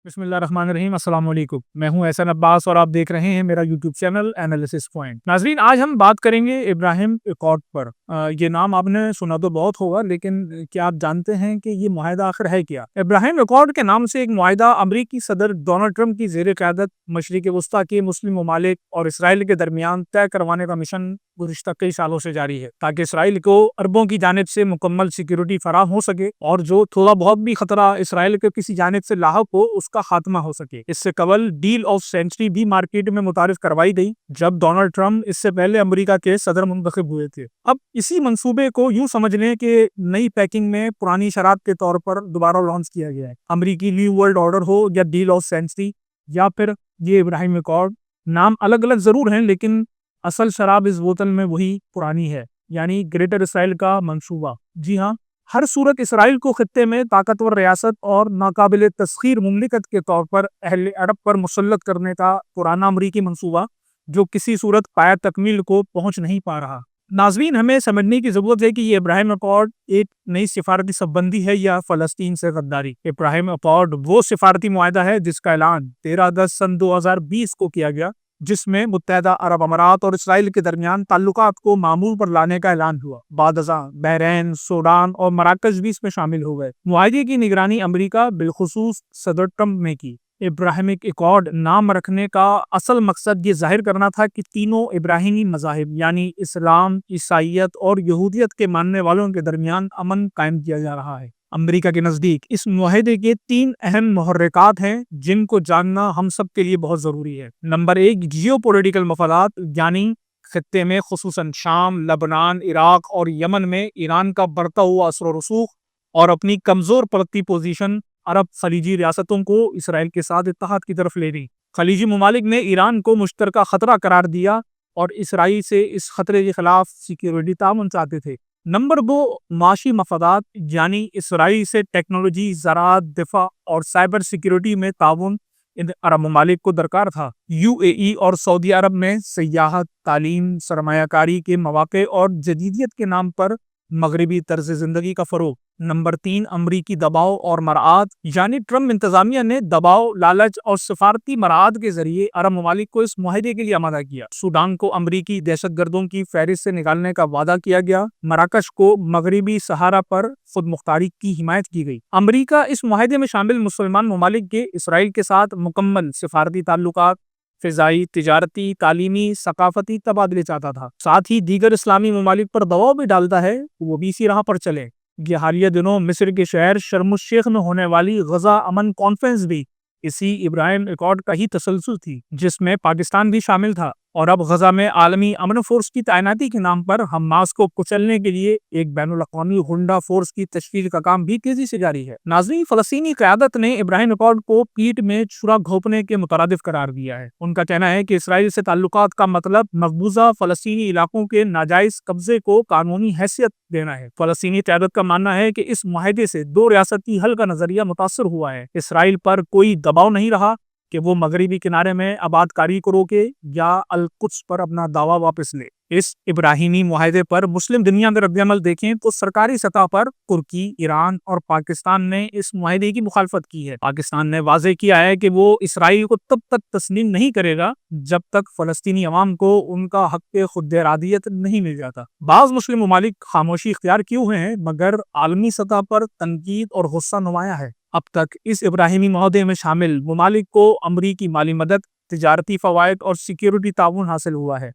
بسم اللہ الرحمن الرحیم۔ السلام علیکم، میں ہوں احسن عباس اور آپ دیکھ رہے ہیں میرا یوٹیوب چینل اینالیسس پوائنٹ۔ ناظرین، آج ہم بات کریں گے ابراہیم اکارڈ پر۔ یہ نام آپ نے سنا تو بہت ہوگا، لیکن کیا آپ جانتے ہیں کہ یہ معاہدہ آخر ہے کیا؟ ابراہیم اکارڈ کے نام سے ایک معاہدہ امریکی صدر ڈونلڈ ٹرمپ کی زیر قیادت مشرق وسطیٰ کے مسلم ممالک اور اسرائیل کے درمیان طے کروانے کا مشن گزشتہ کئی سالوں سے جاری ہے، تاکہ اسرائیل کو عربوں کی جانب سے مکمل سیکیورٹی فراہم ہو سکے اور جو تھوڑا بہت بھی خطرہ اسرائیل کے کسی جانب سے لاحق ہو اس کا خاتمہ ہو سکے۔ اس سے قبل ڈیل آف سینچری بھی مارکیٹ میں متعارف کروائی گئی جب ڈونلڈ ٹرمپ اس سے پہلے امریکہ کے صدر منتخب ہوئے تھے۔ اب اسی منصوبے کو یوں سمجھ لیں کہ نئی پیکنگ میں پرانی شرائط کے طور پر دوبارہ لانچ کیا گیا ہے۔ امریکی نیو ورلڈ آرڈر ہو یا ڈیل آف سینچری یا پھر یہ ابراہیم اکارڈ، نام الگ الگ ضرور ہیں لیکن اصل شراب اس بوتل میں وہی پرانی ہے، یعنی گریٹر اسرائیل کا منصوبہ۔ جی ہاں، ہر صورت اسرائیل کو خطے میں طاقتور ریاست اور ناقابل تسخیر مملکت کے طور پر اہل عرب پر مسلط کرنے کا پرانا امریکی منصوبہ جو کسی صورت پایہ تکمیل کو پہنچ نہیں پا رہا۔ ناظرین، ہمیں سمجھنے کی ضرورت ہے کہ یہ ابراہیم اکارڈ ایک نئی سفارتی صف بندی ہے یا فلسطین سے غداری۔ ابراہیم اکارڈ وہ سفارتی معاہدہ ہے جس کا اعلان 13/10/2020 کو کیا گیا، جس میں متحدہ عرب امارات اور اسرائیل کے درمیان تعلقات کو معمول پر لانے کا اعلان ہوا۔ بعد ازاں بحرین، سوڈان اور مراکش بھی اس میں شامل ہو گئے۔ معاہدے کی نگرانی امریکہ بالخصوص صدر ٹرمپ نے کی۔ ابراہیم اکارڈ نام رکھنے کا اصل مقصد یہ ظاہر کرنا تھا کہ تینوں ابراہیمی مذاہب یعنی اسلام، عیسائیت اور یہودیت کے ماننے والوں کے درمیان امن قائم کیا جا رہا ہے۔ امریکہ کے نزدیک اس معاہدے کے 3 اہم محرکات ہیں جن کو جاننا ہم سب کے لیے بہت ضروری ہے۔ نمبر 1، جیو پولیٹیکل مفادات، یعنی خطے میں خصوصاً شام، لبنان، عراق اور یمن میں ایران کا بڑھتا ہوا اثر و رسوخ اور اپنی کمزور پڑتی پوزیشن عرب خلیجی ریاستوں کو اسرائیل کے ساتھ اتحاد کی طرف لے گئی۔ خلیجی ممالک نے ایران کو مشترکہ خطرہ قرار دیا اور اسرائیل سے اس خطرے کے خلاف سیکیورٹی تعاون چاہتے تھے۔ نمبر 2، معاشی مفادات، یعنی اسرائیل سے ٹیکنالوجی، زراعت، دفاع اور سائبر سیکیورٹی میں تعاون ان عرب ممالک کو درکار تھا۔ UAE اور سعودی عرب میں سیاحت، تعلیم، سرمایہ کاری کے مواقع اور جدیدیت کے نام پر مغربی طرز زندگی کا فروغ۔ نمبر 3، امریکی دباؤ اور مراعات، یعنی ٹرمپ انتظامیہ نے دباؤ، لالچ اور سفارتی مراعات کے ذریعے عرب ممالک کو اس معاہدے کے لیے آمادہ کیا۔ سوڈان کو امریکی دہشت گردوں کی فہرست سے نکالنے کا وعدہ کیا گیا۔ مراکش کو مغربی صحارا پر خود مختاری کی حمایت کی گئی۔ امریکہ اس معاہدے میں شامل مسلمان ممالک کے اسرائیل کے ساتھ مکمل سفارتی تعلقات، فضائی، تجارتی، تعلیمی، ثقافتی تبادلے چاہتا تھا۔ ساتھ ہی دیگر اسلامی ممالک پر دباؤ بھی ڈالتا ہے وہ بھی اسی راہ پر چلے۔ یہ حالیہ دنوں مصر کے شہر شرم الشیخ میں ہونے والی غزہ امن کانفرنس بھی اسی ابراہیم اکارڈ کا ہی تسلسل تھی، جس میں پاکستان بھی شامل تھا۔ اور اب غزہ میں عالمی امن فورس کی تعیناتی کے نام پر حماس کو کچلنے کے لیے ایک بین الاقوامی غنڈہ فورس کی تشکیل کا کام بھی تیزی سے جاری ہے۔ ناظرین، فلسطینی قیادت نے ابراہیم اکارڈ کو پیٹھ میں چھرا گھونپنے کے مترادف قرار دیا ہے۔ ان کا کہنا ہے کہ اسرائیل سے تعلقات کا مطلب مقبوضہ فلسطینی علاقوں کے ناجائز قبضے کو قانونی حیثیت دینا ہے۔ فلسطینی قیادت کا ماننا ہے کہ اس معاہدے سے 2 ریاستی حل کا نظریہ متاثر ہوا ہے۔ اسرائیل پر کوئی دباؤ نہیں رہا کہ وہ مغربی کنارے میں آباد کاری کو روکے یا القدس پر اپنا دعویٰ واپس لے۔ اس ابراہیمی معاہدے پر مسلم دنیا میں رد عمل دیکھیں تو سرکاری سطح پر ترکی، ایران اور پاکستان نے اس معاہدے کی مخالفت کی ہے۔ پاکستان نے واضح کیا ہے کہ وہ اسرائیل کو تب تک تسلیم نہیں کرے گا جب تک فلسطینی عوام کو ان کا حق خود ارادیت نہیں مل جاتا۔ بعض مسلم ممالک خاموشی اختیار کیے ہوئے ہیں مگر عالمی سطح پر تنقید اور غصہ نمایاں ہے۔ اب تک اس ابراہیمی معاہدے میں شامل ممالک کو امریکی مالی مدد، تجارتی فوائد اور سیکیورٹی تعاون حاصل ہوا ہے۔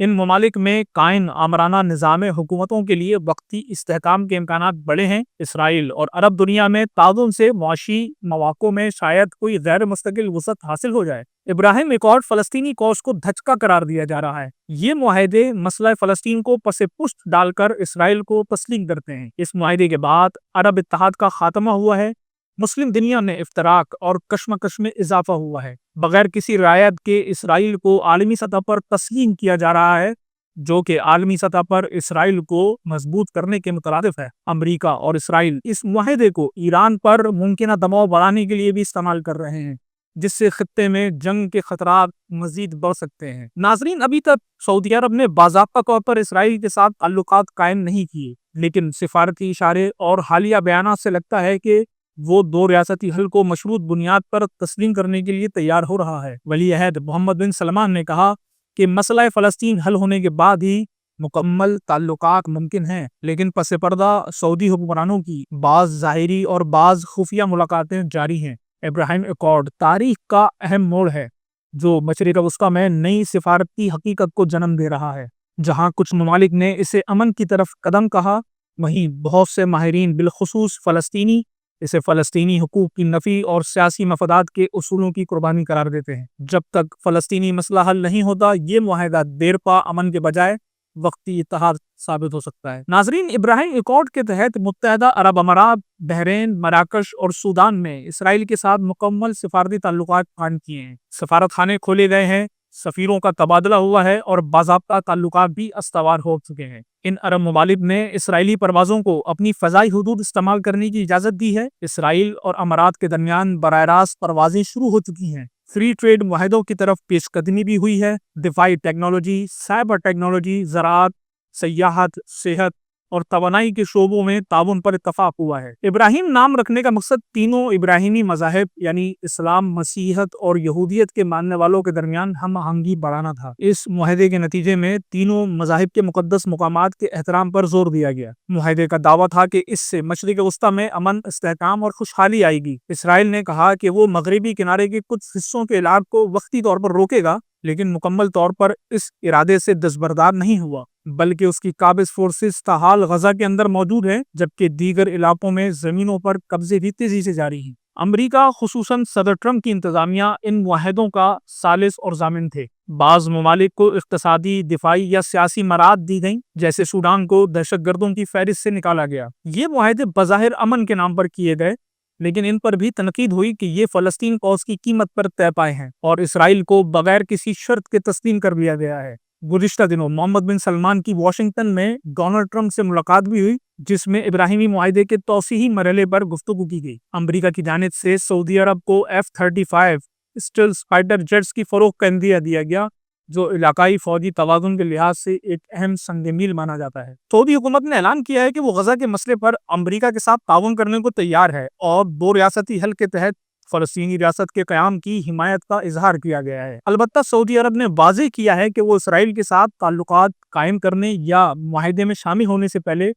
ان ممالک میں قائم آمرانہ نظام حکومتوں کے لیے وقتی استحکام کے امکانات بڑے ہیں۔ اسرائیل اور عرب دنیا میں تعاون سے معاشی مواقع میں شاید کوئی غیر مستقل وسعت حاصل ہو جائے۔ ابراہیم اکارڈ فلسطینی کوس کو دھچکا قرار دیا جا رہا ہے۔ یہ معاہدے مسئلہ فلسطین کو پس پشت ڈال کر اسرائیل کو تسلیم کرتے ہیں۔ اس معاہدے کے بعد عرب اتحاد کا خاتمہ ہوا ہے۔ مسلم دنیا میں افتراق اور کشمکش میں اضافہ ہوا ہے۔ بغیر کسی رعایت کے اسرائیل کو عالمی سطح پر تسلیم کیا جا رہا ہے، جو کہ عالمی سطح پر اسرائیل کو مضبوط کرنے کے مترادف ہے۔ امریکہ اور اسرائیل اس معاہدے کو ایران پر ممکنہ دباؤ بڑھانے کے لیے بھی استعمال کر رہے ہیں، جس سے خطے میں جنگ کے خطرات مزید بڑھ سکتے ہیں۔ ناظرین، ابھی تک سعودی عرب نے باضابطہ طور پر اسرائیل کے ساتھ تعلقات قائم نہیں کیے، لیکن سفارتی اشارے اور حالیہ بیانات سے لگتا ہے کہ وہ دو ریاستی حل کو مشروط بنیاد پر تسلیم کرنے کے لیے تیار ہو رہا ہے۔ ولی عہد محمد بن سلمان نے کہا کہ مسئلہ فلسطین حل ہونے کے بعد ہی مکمل تعلقات ممکن ہیں، لیکن پس پردہ سعودی حکمرانوں کی بعض ظاہری اور بعض خفیہ ملاقاتیں جاری ہیں۔ ابراہیم ایکارڈ تاریخ کا اہم موڑ ہے جو مشرق وسطیٰ میں نئی سفارتی حقیقت کو جنم دے رہا ہے۔ جہاں کچھ ممالک نے اسے امن کی طرف قدم کہا، وہیں بہت سے ماہرین بالخصوص فلسطینی اسے فلسطینی حقوق کی نفی اور سیاسی مفادات کے اصولوں کی قربانی قرار دیتے ہیں۔ جب تک فلسطینی مسئلہ حل نہیں ہوتا، یہ معاہدہ دیرپا امن کے بجائے وقتی اتحاد ثابت ہو سکتا ہے۔ ناظرین، ابراہیم ایکارڈ کے تحت متحدہ عرب امارات، بحرین، مراکش اور سودان میں اسرائیل کے ساتھ مکمل سفارتی تعلقات قائم کیے ہیں۔ سفارت خانے کھولے گئے ہیں، سفیروں کا تبادلہ ہوا ہے اور باضابطہ تعلقات بھی استوار ہو چکے ہیں۔ ان عرب ممالک نے اسرائیلی پروازوں کو اپنی فضائی حدود استعمال کرنے کی اجازت دی ہے۔ اسرائیل اور امارات کے درمیان براہ راست پروازیں شروع ہو چکی ہیں۔ فری ٹریڈ معاہدوں کی طرف پیش قدمی بھی ہوئی ہے۔ دفاعی ٹیکنالوجی، سائبر ٹیکنالوجی، زراعت، سیاحت، صحت اور توانائی کے شعبوں میں تعاون پر اتفاق ہوا ہے۔ ابراہیم نام رکھنے کا مقصد تینوں ابراہیمی مذاہب یعنی اسلام، مسیحیت اور یہودیت کے ماننے والوں کے درمیان ہم آہنگی بڑھانا تھا۔ اس معاہدے کے نتیجے میں تینوں مذاہب کے مقدس مقامات کے احترام پر زور دیا گیا۔ معاہدے کا دعویٰ تھا کہ اس سے مشرق وسطیٰ میں امن، استحکام اور خوشحالی آئے گی۔ اسرائیل نے کہا کہ وہ مغربی کنارے کے کچھ حصوں کے علاج کو وقتی طور پر روکے گا، لیکن مکمل طور پر اس ارادے سے دستبردار نہیں ہوا، بلکہ اس کی قابض فورسز تاحال غزہ کے اندر موجود ہیں، جبکہ دیگر علاقوں میں زمینوں پر قبضے بھی تیزی سے جاری ہیں۔ امریکہ خصوصاً صدر ٹرمپ کی انتظامیہ ان معاہدوں کا ثالث اور ضامن تھے۔ بعض ممالک کو اقتصادی، دفاعی یا سیاسی مراعات دی گئیں، جیسے سوڈان کو دہشت گردوں کی فہرست سے نکالا گیا۔ یہ معاہدے بظاہر امن کے نام پر کیے گئے، لیکن ان پر بھی تنقید ہوئی کہ یہ فلسطین کوز کی قیمت پر طے پائے ہیں اور اسرائیل کو بغیر کسی شرط کے تسلیم کر لیا گیا ہے۔ گزشتہ دنوں محمد بن سلمان کی واشنگٹن میں ڈونلڈ ٹرمپ سے ملاقات بھی ہوئی، جس میں ابراہیمی معاہدے کے توسیعی مرحلے پر گفتگو کی گئی۔ امریکہ کی جانب سے سعودی عرب کو F-35 اسٹیلتھ فائٹر جیٹس کی فروخت کا عندیہ دیا گیا، جو علاقائی فوجی توازن کے لحاظ سے ایک اہم سنگ میل مانا جاتا ہے۔ سعودی حکومت نے اعلان کیا ہے کہ وہ غزہ کے مسئلے پر امریکہ کے ساتھ تعاون کرنے کو تیار ہے اور دو ریاستی حل کے تحت فلسطینی ریاست کے قیام کی حمایت کا اظہار کیا گیا ہے۔ البتہ سعودی عرب نے واضح کیا ہے کہ وہ اسرائیل کے ساتھ تعلقات قائم کرنے یا معاہدے میں شامل ہونے سے پہلے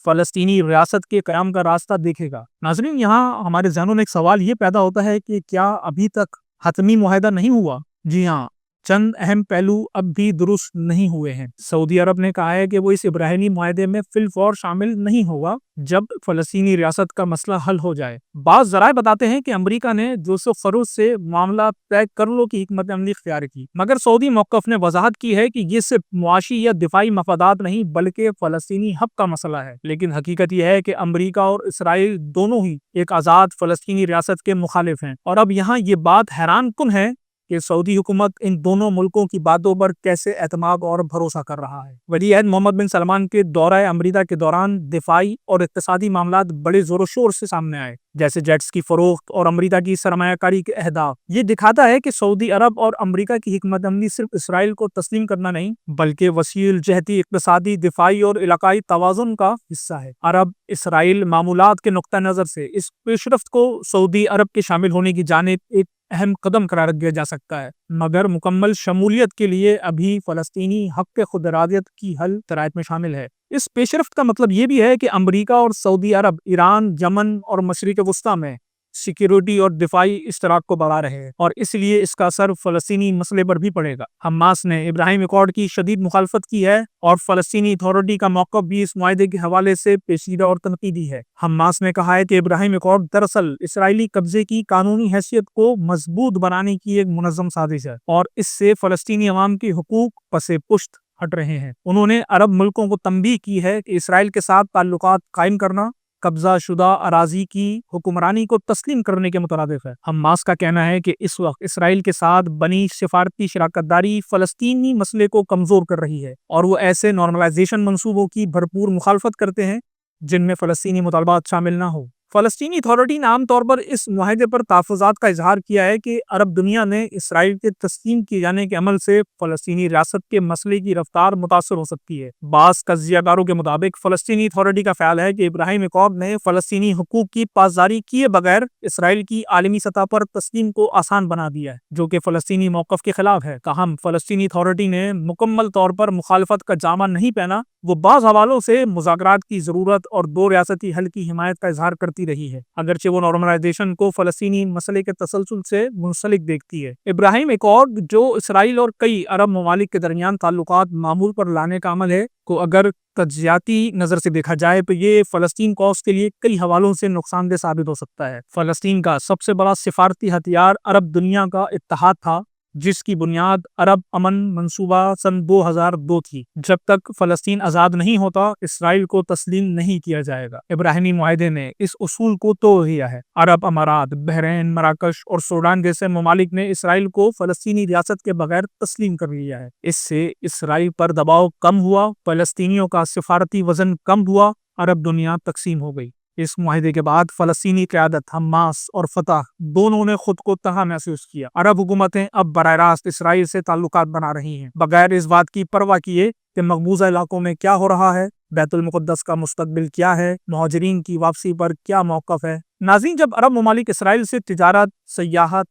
فلسطینی ریاست کے قیام کا راستہ دیکھے گا۔ ناظرین، یہاں ہمارے ذہنوں میں ایک سوال یہ پیدا ہوتا ہے کہ کیا ابھی تک حتمی معاہدہ نہیں ہوا؟ جی ہاں، چند اہم پہلو اب بھی درست نہیں ہوئے ہیں۔ سعودی عرب نے کہا ہے کہ وہ اس ابراہیمی معاہدے میں فی الفور شامل نہیں ہوگا جب فلسطینی ریاست کا مسئلہ حل ہو جائے۔ بعض ذرائع بتاتے ہیں کہ امریکہ نے جوزف فروز سے معاملہ طے کر لو کی حکمت عملی اختیار کی، مگر سعودی موقف نے وضاحت کی ہے کہ یہ صرف معاشی یا دفاعی مفادات نہیں بلکہ فلسطینی حق کا مسئلہ ہے۔ لیکن حقیقت یہ ہے کہ امریکہ اور اسرائیل دونوں ہی ایک آزاد فلسطینی ریاست کے مخالف ہیں، اور اب یہاں یہ بات حیران کن ہے کہ سعودی حکومت ان دونوں ملکوں کی باتوں پر کیسے اعتماد اور بھروسہ کر رہا ہے۔ ولی عہد محمد بن سلمان کے دورہ امریکہ کے دوران دفاعی اور اقتصادی معاملات بڑے زور و شور سے سامنے آئے، جیسے جیٹس کی فروخت اور امریکہ کی سرمایہ کاری کے اہداف۔ یہ دکھاتا ہے کہ سعودی عرب اور امریکہ کی حکمت عملی صرف اسرائیل کو تسلیم کرنا نہیں بلکہ وسیع الجہتی اقتصادی، دفاعی اور علاقائی توازن کا حصہ ہے۔ عرب اسرائیل معاملات کے نقطہ نظر سے اس پیش رفت کو سعودی عرب کے شامل ہونے کی جانب ایک اہم قدم قرار دیا جا سکتا ہے، مگر مکمل شمولیت کے لیے ابھی فلسطینی حق خود ارادیت کی حل شرائط میں شامل ہے۔ اس پیش رفت کا مطلب یہ بھی ہے کہ امریکہ اور سعودی عرب ایران، یمن اور مشرق وسطیٰ میں سیکیورٹی اور دفاعی اشتراک کو بڑھا رہے ہیں، اور اس لیے اس کا اثر فلسطینی مسئلے پر بھی پڑے گا۔ حماس نے ابراہیم ایکارڈ کی شدید مخالفت کی ہے اور فلسطینی اتھارٹی کا موقف بھی اس معاہدے کے حوالے سے پیچیدہ اور تنقیدی ہے۔ حماس نے کہا ہے کہ ابراہیم ایکارڈ دراصل اسرائیلی قبضے کی قانونی حیثیت کو مضبوط بنانے کی ایک منظم سازش ہے، اور اس سے فلسطینی عوام کے حقوق پس پشت ہٹ رہے ہیں۔ انہوں نے عرب ملکوں کو تنبیہ کی ہے کہ اسرائیل کے ساتھ تعلقات قائم کرنا قبضہ شدہ اراضی کی حکمرانی کو تسلیم کرنے کے مترادف ہے۔ حماس کا کہنا ہے کہ اس وقت اسرائیل کے ساتھ بنی سفارتی شراکت داری فلسطینی مسئلے کو کمزور کر رہی ہے، اور وہ ایسے نارملائزیشن منصوبوں کی بھرپور مخالفت کرتے ہیں جن میں فلسطینی مطالبات شامل نہ ہو۔ فلسطینی اتھارٹی نے عام طور پر اس معاہدے پر تحفظات کا اظہار کیا ہے کہ عرب دنیا نے اسرائیل کے تسلیم کیے جانے کے عمل سے فلسطینی ریاست کے مسئلے کی رفتار متاثر ہو سکتی ہے۔ بعض تجزیہ کاروں کے مطابق فلسطینی اتھارٹی کا خیال ہے کہ ابراہیم اکارڈ نے فلسطینی حقوق کی پاسداری کیے بغیر اسرائیل کی عالمی سطح پر تسلیم کو آسان بنا دیا ہے، جو کہ فلسطینی موقف کے خلاف ہے۔ تاہم فلسطینی اتھارٹی نے مکمل طور پر مخالفت کا جامہ نہیں پہنا۔ وہ بعض حوالوں سے مذاکرات کی ضرورت اور دو ریاستی حل کی حمایت کا اظہار کرتی رہی ہے، اگرچہ وہ نارملائزیشن کو فلسطینی مسئلے کے تسلسل سے منسلک دیکھتی ہے۔ ابراہیم اکارڈ، جو اسرائیل اور کئی عرب ممالک کے درمیان تعلقات معمول پر لانے کا عمل ہے، کو اگر تجزیاتی نظر سے دیکھا جائے تو یہ فلسطین کوس کے لیے کئی حوالوں سے نقصان دہ ثابت ہو سکتا ہے۔ فلسطین کا سب سے بڑا سفارتی ہتھیار عرب دنیا کا اتحاد تھا، جس کی بنیاد عرب امن منصوبہ سن 2002 تھی۔ جب تک فلسطین آزاد نہیں ہوتا، اسرائیل کو تسلیم نہیں کیا جائے گا۔ ابراہیمی معاہدے نے اس اصول کو توڑ دیا ہے۔ عرب امارات، بحرین، مراکش اور سوڈان جیسے ممالک نے اسرائیل کو فلسطینی ریاست کے بغیر تسلیم کر لیا ہے۔ اس سے اسرائیل پر دباؤ کم ہوا، فلسطینیوں کا سفارتی وزن کم ہوا، عرب دنیا تقسیم ہو گئی۔ اس معاہدے کے بعد فلسطینی قیادت، حماس اور فتح دونوں نے خود کو تنہا محسوس کیا۔ عرب حکومتیں اب براہ راست اسرائیل سے تعلقات بنا رہی ہیں، بغیر اس بات کی پرواہ کیے کہ مقبوضہ علاقوں میں کیا ہو رہا ہے، بیت المقدس کا مستقبل کیا ہے، مہاجرین کی واپسی پر کیا موقف ہے۔ ناظرین، جب عرب ممالک اسرائیل سے تجارت، سیاحت،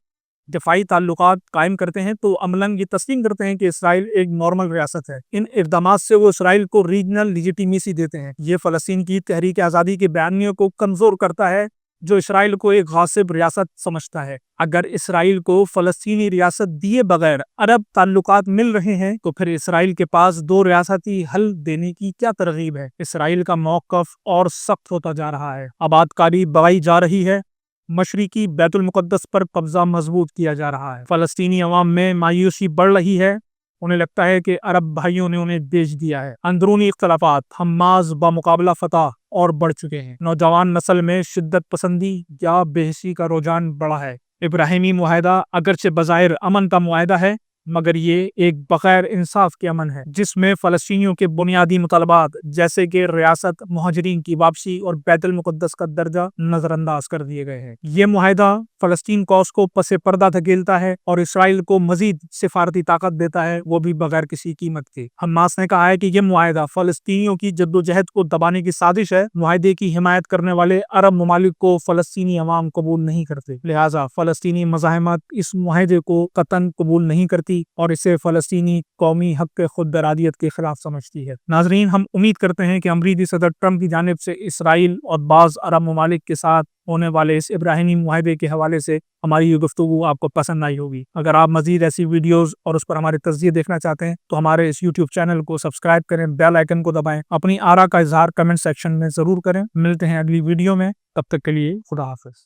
دفاعی تعلقات قائم کرتے ہیں تو عملاً یہ تسلیم کرتے ہیں کہ اسرائیل ایک نارمل ریاست ہے۔ ان اقدامات سے وہ اسرائیل کو ریجنل لیجیٹیمیسی دیتے ہیں۔ یہ فلسطین کی تحریک آزادی کے بیانیوں کو کمزور کرتا ہے، جو اسرائیل کو ایک غاصب ریاست سمجھتا ہے۔ اگر اسرائیل کو فلسطینی ریاست دیے بغیر عرب تعلقات مل رہے ہیں تو پھر اسرائیل کے پاس دو ریاستی حل دینے کی کیا ترغیب ہے؟ اسرائیل کا موقف اور سخت ہوتا جا رہا ہے، آباد کاری بڑھائی جا رہی ہے، مشرقی بیت المقدس پر قبضہ مضبوط کیا جا رہا ہے، فلسطینی عوام میں مایوسی بڑھ رہی ہے، انہیں لگتا ہے کہ عرب بھائیوں نے انہیں بیچ دیا ہے۔ اندرونی اختلافات حماس بمقابلہ فتح اور بڑھ چکے ہیں۔ نوجوان نسل میں شدت پسندی یا بے حسی کا رجحان بڑھا ہے۔ ابراہیمی معاہدہ اگرچہ بظاہر امن کا معاہدہ ہے، مگر یہ ایک بغیر انصاف کے امن ہے، جس میں فلسطینیوں کے بنیادی مطالبات جیسے کہ ریاست، مہاجرین کی واپسی اور بیت المقدس کا درجہ نظر انداز کر دیے گئے ہیں۔ یہ معاہدہ فلسطین کوس کو پس پردہ دھکیلتا ہے اور اسرائیل کو مزید سفارتی طاقت دیتا ہے، وہ بھی بغیر کسی قیمت کے۔ حماس نے کہا ہے کہ یہ معاہدہ فلسطینیوں کی جدوجہد کو دبانے کی سازش ہے۔ معاہدے کی حمایت کرنے والے عرب ممالک کو فلسطینی عوام قبول نہیں کرتے، لہٰذا فلسطینی مزاحمت اس معاہدے کو قطعاً قبول نہیں کرتی اور اسے فلسطینی قومی حق خود ارادیت کے خلاف سمجھتی ہے۔ ناظرین، ہم امید کرتے ہیں کہ امریکی صدر ٹرمپ کی جانب سے اسرائیل اور بعض عرب ممالک کے ساتھ ہونے والے اس ابراہیمی معاہدے کے حوالے سے ہماری یہ گفتگو آپ کو پسند آئی ہوگی۔ اگر آپ مزید ایسی ویڈیوز اور اس پر ہمارے تجزیے دیکھنا چاہتے ہیں تو ہمارے اس یوٹیوب چینل کو سبسکرائب کریں، بیل آئیکن کو دبائیں، اپنی آرا کا اظہار کمنٹ سیکشن میں ضرور کریں۔ ملتے ہیں اگلی ویڈیو میں، تب تک کے لیے خدا حافظ۔